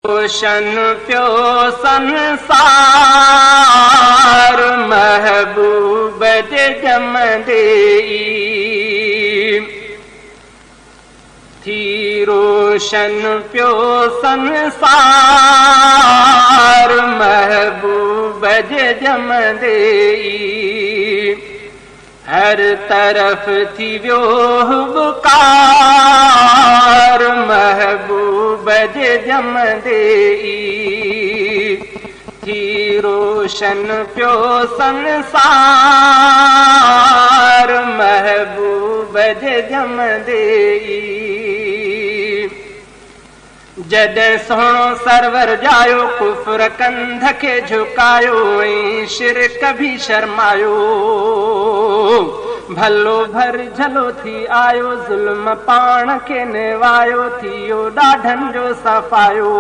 रोशन पियो संसार महबूब जे जमंदे थी रोशन पियो संसार महबूब जे जमंदे हर तरफ थी वियो हुबकार महबूब जे जमंदे थी रोशन पियो संसार महबूब जे जमंदे जॾहिं सोणो सरवर जायो कुफर कंध खे झुकायो ऐं शिरक बि शर्मायो भलो भर झलो थी आयो ज़ुल्म पाण खे निवायो थियो ॾाढनि जो सफ़ायो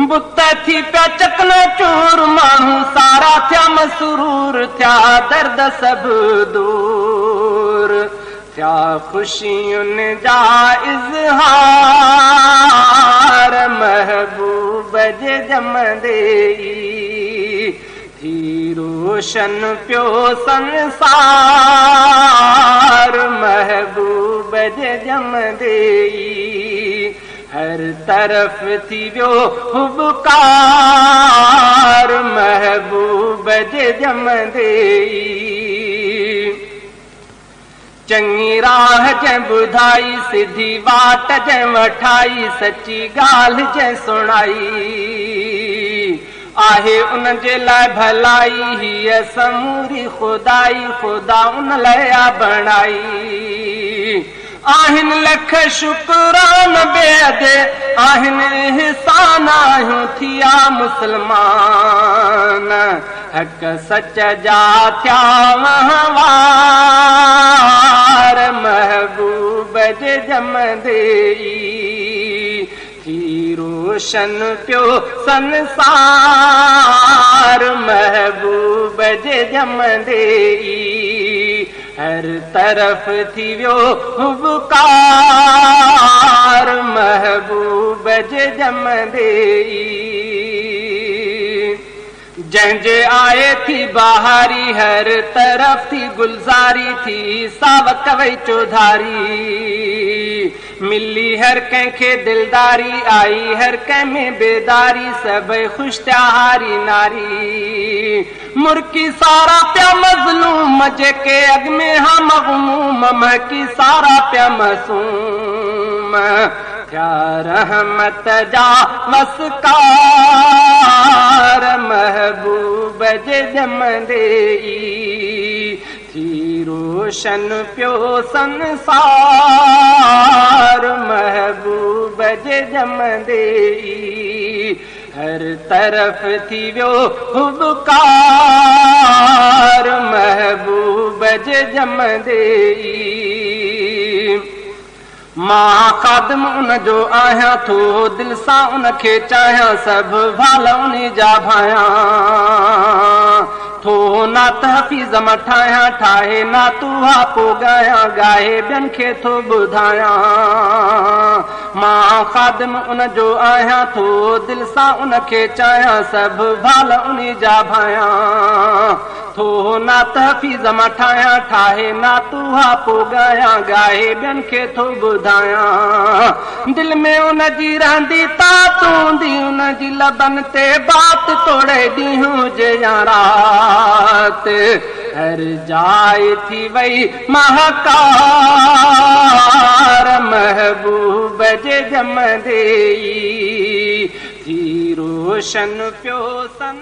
बुत थी पिया चकन चूर माण्हू सारा थिया मसरूर थिया दर्द सभु दूर क्या खुशियुनि जा इज़हार महबूब जे जमंदे थी रोशन पियो संसार महबूब जे जमंदे हर तरफ थी वियो हुबकार महबूब जे जमंदे चङी राह जंहिं ॿुधाई सिधी वाट जंहिं वठाई सची ॻाल्हि जंहिं सुणाई आहे उन जे लाइ भलाई हीअ समूरी खुदाई खुदा उन लाइ बणाई आहिनि लख शुक्रान बेअदे आहिनि इहसान आहियूं थिया मुस्लमान हक़ सच जा थिया वहवार महबूब जे जमंदे थी रोशन पियो संसार महबूब जे जमंदे हर तरफ थी वियो हुबकार महबूब जे जमंदे जंहिंजे आए थी बहारी हर तरफ थी गुलज़ारी थी सावक वई चौधारी मिली हर कंहिंखे दिलदारी आई हर कंहिं में बेदारी सभई ख़ुशि थिया हारी नारी मुर्की सारा पिया मज़लूम जेके अॻ में हा मग़मूम महकी सारा पिया मासूम थिया रहमत जा वसकार महबूब जे जमंदे थी रोशन पियो संसार महबूब जे जमंदे हर तरफ थी वियो हुबकार महबूब जे जमंदे मां ख़ादिम उन जो आहियां थो दिल सां उन खे चाहियां सभु भाल उन जा भायां थो नात हफ़ीज़ मां ठाहियां ठाहे नातू हा पोइ ॻायां ॻाए ॿियनि खे थो ॿुधायां मां ख़ादिम उन जो आहियां थो दिल सां उन खे चाहियां सभु भाल उन जा भायां थो नात हफ़ीज़ मां ठाहियां ठाहे नातू हा पोइ ॻायां ॻाए ॿियनि खे थो ॿुधायां दिल में उन जी रहंदी तात हूंदी उन जी लबनि ते बात तोड़े ॾींहुं हुजे या रात हर जाइ थी वई महकार महबूब जे जमंदे थी रोशन पियो सन